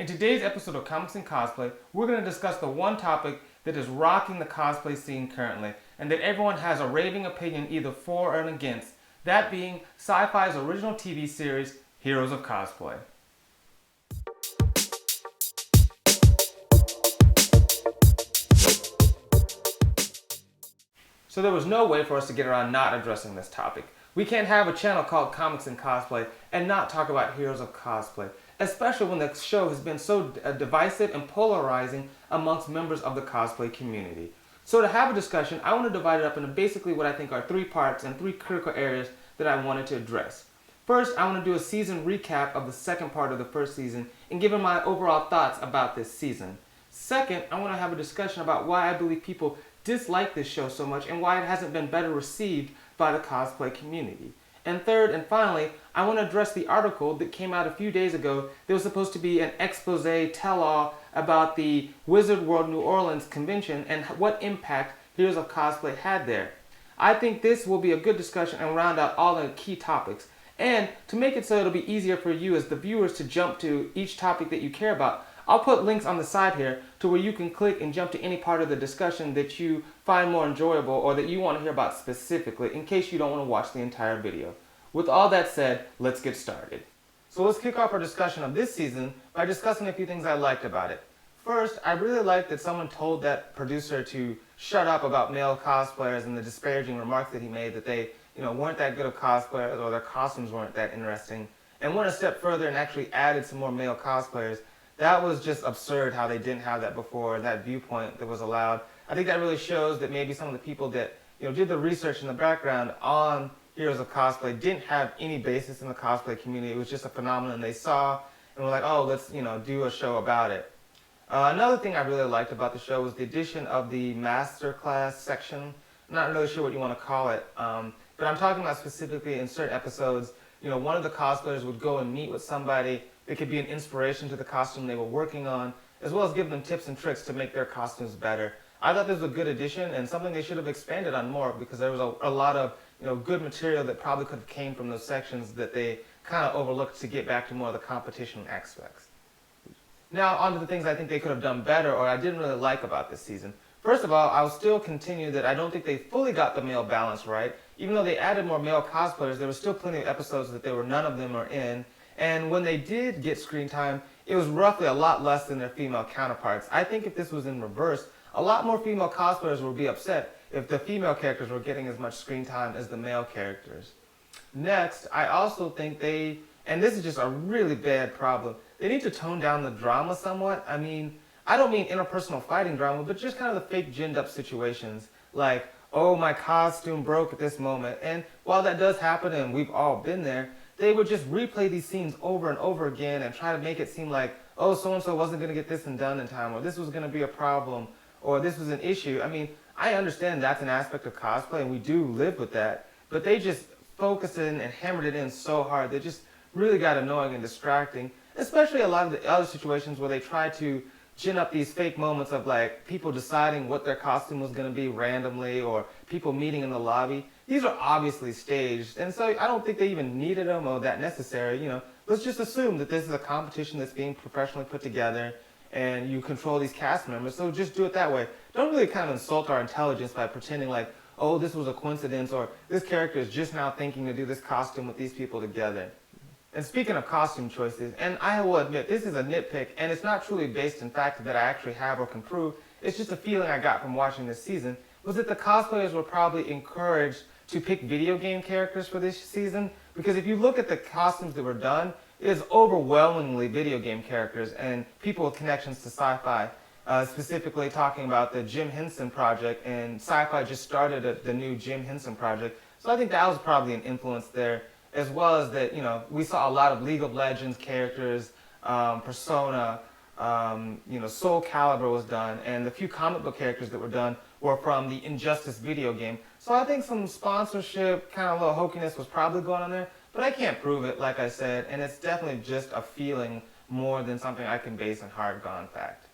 In today's episode of Comics and Cosplay, we're going to discuss the one topic that is rocking the cosplay scene currently, and that everyone has a raving opinion either for or against, that being Sci-Fi's original TV series, Heroes of Cosplay. So there was no way for us to get around not addressing this topic. We can't have a channel called Comics and Cosplay and not talk about Heroes of Cosplay, especially when the show has been so divisive and polarizing amongst members of the cosplay community. So to have a discussion, I want to divide it up into basically what I think are three parts and three critical areas that I wanted to address. First, I want to do a season recap of the second part of the first season and give my overall thoughts about this season. Second, I want to have a discussion about why I believe people dislike this show so much and why it hasn't been better received by the cosplay community. And third and finally, I want to address the article that came out a few days ago that was supposed to be an expose tell-all about the Wizard World New Orleans convention and what impact Heroes of Cosplay had there. I think this will be a good discussion and round out all the key topics. And to make it so it'll be easier for you as the viewers to jump to each topic that you care about, I'll put links on the side here to where you can click and jump to any part of the discussion that you find more enjoyable or that you want to hear about specifically in case you don't want to watch the entire video. With all that said, let's get started. So let's kick off our discussion of this season by discussing a few things I liked about it. First, I really liked that someone told that producer to shut up about male cosplayers and the disparaging remarks that he made that they weren't that good of cosplayers or their costumes weren't that interesting, and went a step further and actually added some more male cosplayers. That was just absurd how they didn't have that before, that viewpoint that was allowed. I think that really shows that maybe some of the people that did the research in the background on Heroes of Cosplay didn't have any basis in the cosplay community. It was just a phenomenon they saw and were like, oh, let's do a show about it. Another thing I really liked about the show was the addition of the masterclass section. I'm not really sure what you want to call it, but I'm talking about specifically in certain episodes, one of the cosplayers would go and meet with somebody. It could be an inspiration to the costume they were working on, as well as give them tips and tricks to make their costumes better. I thought this was a good addition and something they should have expanded on more because there was a lot of good material that probably could have came from those sections that they kind of overlooked to get back to more of the competition aspects. Now on to the things I think they could have done better or I didn't really like about this season. First of all, I'll still continue that I don't think they fully got the male balance right. Even though they added more male cosplayers, there were still plenty of episodes that none of them were in. And when they did get screen time, it was roughly a lot less than their female counterparts. I think if this was in reverse, a lot more female cosplayers would be upset if the female characters were getting as much screen time as the male characters. Next, I also think and this is just a really bad problem, they need to tone down the drama somewhat. I mean, I don't mean interpersonal fighting drama, but just kind of the fake ginned up situations like, oh, my costume broke at this moment. And while that does happen and we've all been there, they would just replay these scenes over and over again and try to make it seem like, oh, so-and-so wasn't going to get this and done in time, or this was going to be a problem, or this was an issue. I mean, I understand that's an aspect of cosplay, and we do live with that, but they just focused in and hammered it in so hard that just really got annoying and distracting, especially a lot of the other situations where they try to gin up these fake moments of like people deciding what their costume was going to be randomly or people meeting in the lobby. These are obviously staged, and so I don't think they even needed them or that necessary. Let's just assume that this is a competition that's being professionally put together and you control these cast members, so just do it that way. Don't really kind of insult our intelligence by pretending like, oh, this was a coincidence or this character is just now thinking to do this costume with these people together. And speaking of costume choices, and I will admit this is a nitpick and it's not truly based in fact that I actually have or can prove, it's just a feeling I got from watching this season, was that the cosplayers were probably encouraged to pick video game characters for this season, because if you look at the costumes that were done, it is overwhelmingly video game characters and people with connections to sci-fi, specifically talking about the Jim Henson project, and sci-fi just started the new Jim Henson project, so I think that was probably an influence there, as well as that, we saw a lot of League of Legends characters, Persona, Soul Calibur was done, and the few comic book characters that were done were from the Injustice video game. So I think some sponsorship, kind of a little hokiness was probably going on there, but I can't prove it, like I said, and it's definitely just a feeling more than something I can base on hard-gone fact.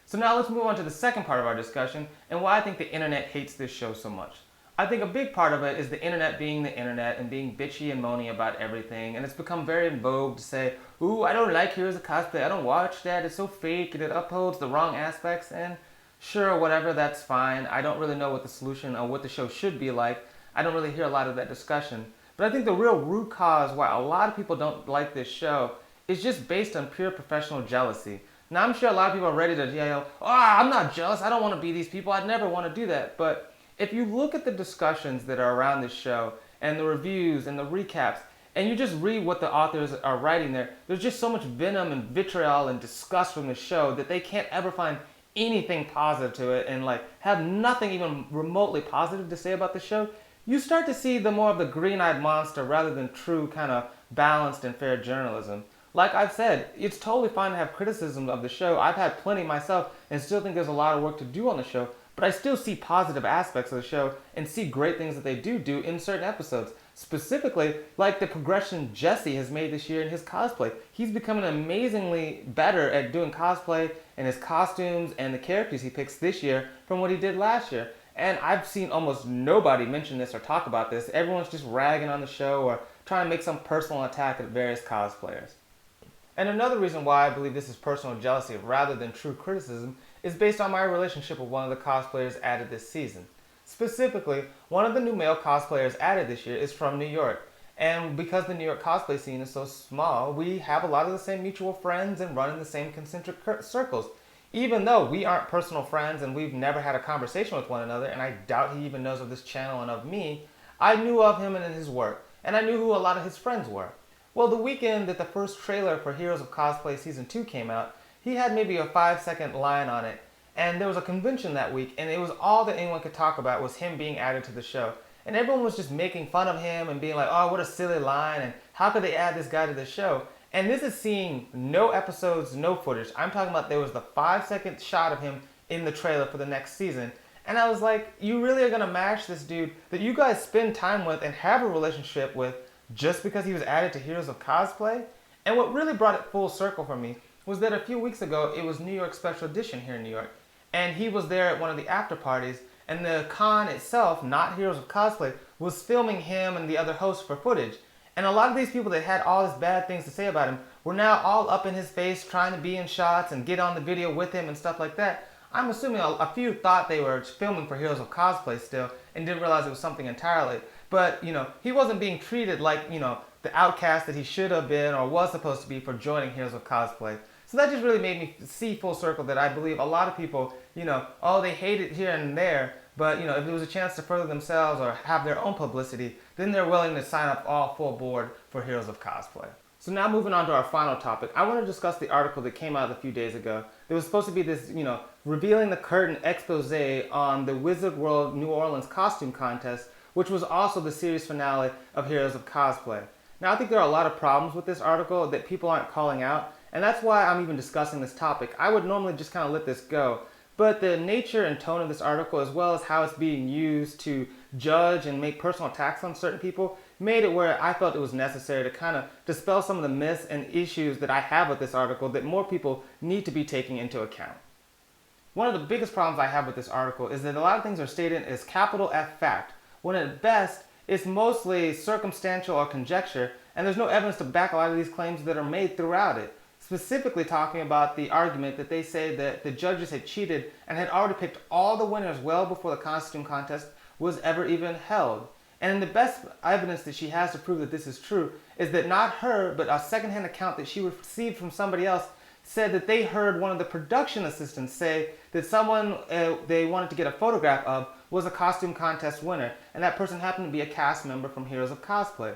So now let's move on to the second part of our discussion and why I think the internet hates this show so much. I think a big part of it is the internet being the internet and being bitchy and moany about everything. And it's become very in vogue to say, ooh, I don't like Heroes of Cosplay. I don't watch that. It's so fake and it upholds the wrong aspects. And sure, whatever, that's fine. I don't really know what the solution or what the show should be like. I don't really hear a lot of that discussion. But I think the real root cause why a lot of people don't like this show is just based on pure professional jealousy. Now, I'm sure a lot of people are ready to yell, oh, I'm not jealous. I don't want to be these people. I'd never want to do that. But if you look at the discussions that are around this show and the reviews and the recaps, and you just read what the authors are writing there, there's just so much venom and vitriol and disgust from the show that they can't ever find anything positive to it and like have nothing even remotely positive to say about the show. You start to see the more of the green-eyed monster rather than true kind of balanced and fair journalism. Like I've said, it's totally fine to have criticism of the show. I've had plenty myself and still think there's a lot of work to do on the show. But I still see positive aspects of the show and see great things that they do in certain episodes. Specifically, like the progression Jesse has made this year in his cosplay. He's becoming amazingly better at doing cosplay and his costumes and the characters he picks this year from what he did last year. And I've seen almost nobody mention this or talk about this. Everyone's just ragging on the show or trying to make some personal attack at various cosplayers. And another reason why I believe this is personal jealousy rather than true criticism is based on my relationship with one of the cosplayers added this season. Specifically, one of the new male cosplayers added this year is from New York. And because the New York cosplay scene is so small, we have a lot of the same mutual friends and run in the same concentric circles. Even though we aren't personal friends and we've never had a conversation with one another, and I doubt he even knows of this channel and of me, I knew of him and his work, and I knew who a lot of his friends were. Well, the weekend that the first trailer for Heroes of Cosplay Season 2 came out, he had maybe a 5-second line on it. And there was a convention that week, and it was all that anyone could talk about was him being added to the show. And everyone was just making fun of him and being like, oh, what a silly line, and how could they add this guy to the show? And this is seeing no episodes, no footage. I'm talking about there was the 5-second shot of him in the trailer for the next season. And I was like, you really are going to mash this dude that you guys spend time with and have a relationship with just because he was added to Heroes of Cosplay? And what really brought it full circle for me was that a few weeks ago, it was New York Special Edition here in New York. And he was there at one of the after parties, and the con itself, not Heroes of Cosplay, was filming him and the other hosts for footage. And a lot of these people that had all these bad things to say about him were now all up in his face trying to be in shots and get on the video with him and stuff like that. I'm assuming a few thought they were filming for Heroes of Cosplay still and didn't realize it was something entirely. But, he wasn't being treated like, the outcast that he should have been or was supposed to be for joining Heroes of Cosplay. So that just really made me see full circle that I believe a lot of people, they hate it here and there, but, if there was a chance to further themselves or have their own publicity, then they're willing to sign up all full board for Heroes of Cosplay. So now moving on to our final topic, I want to discuss the article that came out a few days ago. There was supposed to be this, revealing the curtain expose on the Wizard World New Orleans costume contest, which was also the series finale of Heroes of Cosplay. Now, I think there are a lot of problems with this article that people aren't calling out, and that's why I'm even discussing this topic. I would normally just kind of let this go, but the nature and tone of this article, as well as how it's being used to judge and make personal attacks on certain people, made it where I felt it was necessary to kind of dispel some of the myths and issues that I have with this article that more people need to be taking into account. One of the biggest problems I have with this article is that a lot of things are stated as capital F fact, when at best, it's mostly circumstantial or conjecture, and there's no evidence to back a lot of these claims that are made throughout it. Specifically talking about the argument that they say that the judges had cheated and had already picked all the winners well before the costume contest was ever even held. And the best evidence that she has to prove that this is true is that not her, but a secondhand account that she received from somebody else said that they heard one of the production assistants say that someone they wanted to get a photograph of was a costume contest winner, and that person happened to be a cast member from Heroes of Cosplay.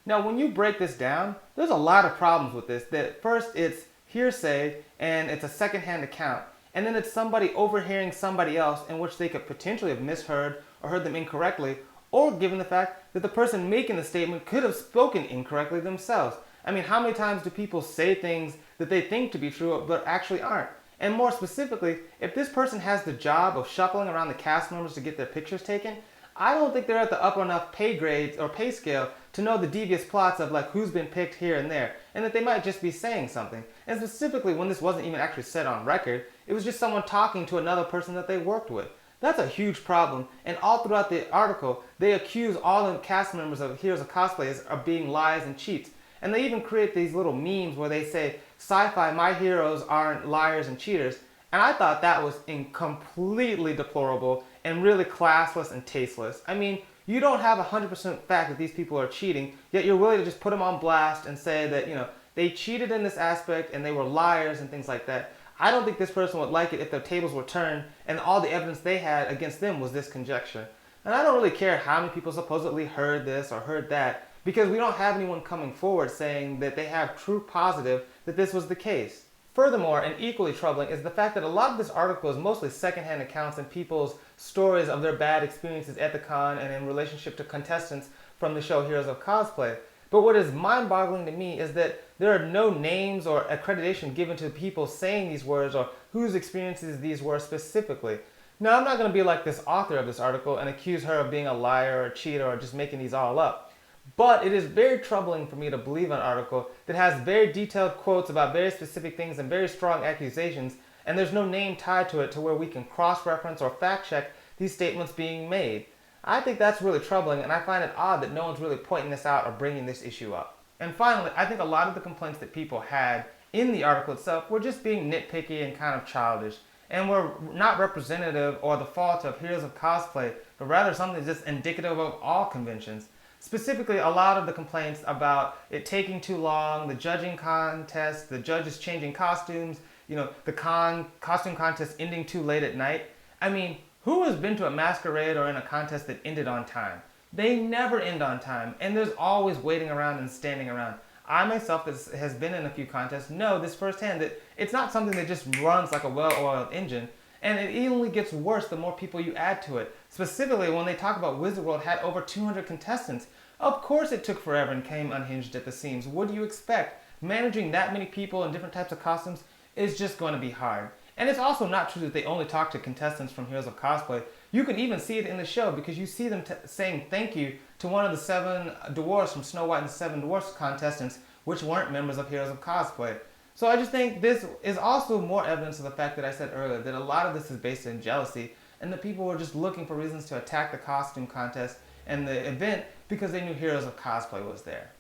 Now, when you break this down, there's a lot of problems with this. That first, it's hearsay, and it's a secondhand account. And then it's somebody overhearing somebody else in which they could potentially have misheard or heard them incorrectly, or given the fact that the person making the statement could have spoken incorrectly themselves. I mean, how many times do people say things that they think to be true but actually aren't? And more specifically, if this person has the job of shuffling around the cast members to get their pictures taken, I don't think they're at the upper enough pay grades or pay scale to know the devious plots of like who's been picked here and there, and that they might just be saying something. And specifically when this wasn't even actually said on record, it was just someone talking to another person that they worked with. That's a huge problem. And all throughout the article, they accuse all the cast members of Heroes of Cosplay of being lies and cheats. And they even create these little memes where they say, sci-fi, my heroes aren't liars and cheaters. And I thought that was completely deplorable and really classless and tasteless. I mean, you don't have 100% fact that these people are cheating, yet you're willing to just put them on blast and say that, they cheated in this aspect and they were liars and things like that. I don't think this person would like it if the tables were turned and all the evidence they had against them was this conjecture. And I don't really care how many people supposedly heard this or heard that, because we don't have anyone coming forward saying that they have true positive that this was the case. Furthermore, and equally troubling, is the fact that a lot of this article is mostly secondhand accounts and people's stories of their bad experiences at the con and in relationship to contestants from the show Heroes of Cosplay. But what is mind-boggling to me is that there are no names or accreditation given to people saying these words or whose experiences these were specifically. Now, I'm not going to be like this author of this article and accuse her of being a liar or a cheater or just making these all up. But it is very troubling for me to believe an article that has very detailed quotes about very specific things and very strong accusations, and there's no name tied to it to where we can cross-reference or fact-check these statements being made. I think that's really troubling, and I find it odd that no one's really pointing this out or bringing this issue up. And finally, I think a lot of the complaints that people had in the article itself were just being nitpicky and kind of childish, and were not representative or the fault of Heroes of Cosplay, but rather something just indicative of all conventions. Specifically, a lot of the complaints about it taking too long, the judging contest, the judges changing costumes, the costume contest ending too late at night. I mean, who has been to a masquerade or in a contest that ended on time? They never end on time, and there's always waiting around and standing around. I myself, that has been in a few contests, know this firsthand that it's not something that just runs like a well-oiled engine, and it only gets worse the more people you add to it. Specifically, when they talk about Wizard World had over 200 contestants, of course it took forever and came unhinged at the seams. What do you expect? Managing that many people in different types of costumes is just going to be hard. And it's also not true that they only talk to contestants from Heroes of Cosplay. You can even see it in the show because you see them saying thank you to one of the 7 dwarfs from Snow White and the 7 Dwarfs contestants, which weren't members of Heroes of Cosplay. So I just think this is also more evidence of the fact that I said earlier, that a lot of this is based in jealousy, and that people were just looking for reasons to attack the costume contest and the event because they knew Heroes of Cosplay was there.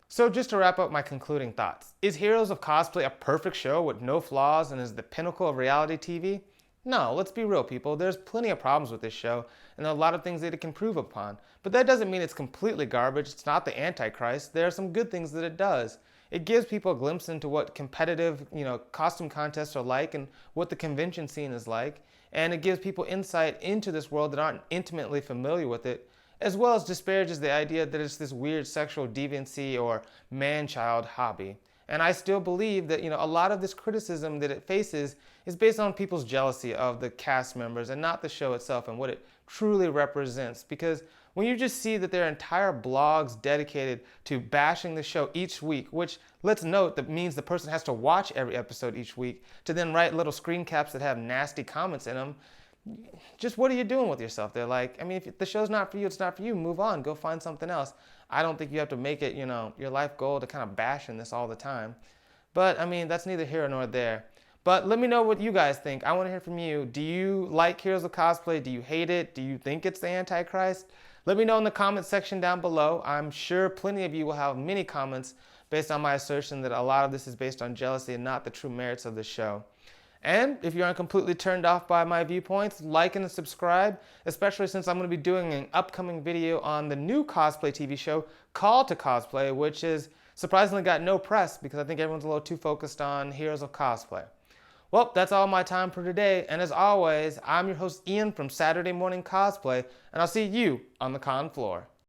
So just to wrap up my concluding thoughts, is Heroes of Cosplay a perfect show with no flaws and is the pinnacle of reality TV? No, let's be real, people. There's plenty of problems with this show, and there are a lot of things that it can improve upon. But that doesn't mean it's completely garbage. It's not the Antichrist. There are some good things that it does. It gives people a glimpse into what competitive, costume contests are like and what the convention scene is like. And it gives people insight into this world that aren't intimately familiar with it, as well as disparages the idea that it's this weird sexual deviancy or man-child hobby. And I still believe that, a lot of this criticism that it faces is based on people's jealousy of the cast members and not the show itself and what it truly represents. Because when you just see that there are entire blogs dedicated to bashing the show each week, which, let's note, that means the person has to watch every episode each week to then write little screen caps that have nasty comments in them, just what are you doing with yourself? They're like, if the show's not for you, it's not for you. Move on. Go find something else. I don't think you have to make it, your life goal to kind of bash in this all the time. But, that's neither here nor there. But let me know what you guys think. I want to hear from you. Do you like Heroes of Cosplay? Do you hate it? Do you think it's the Antichrist? Let me know in the comments section down below. I'm sure plenty of you will have many comments based on my assertion that a lot of this is based on jealousy and not the true merits of the show. And if you aren't completely turned off by my viewpoints, like and subscribe, especially since I'm going to be doing an upcoming video on the new cosplay TV show, Call to Cosplay, which is surprisingly got no press because I think everyone's a little too focused on Heroes of Cosplay. Well, that's all my time for today, and as always, I'm your host Ian from Saturday Morning Cosplay, and I'll see you on the con floor.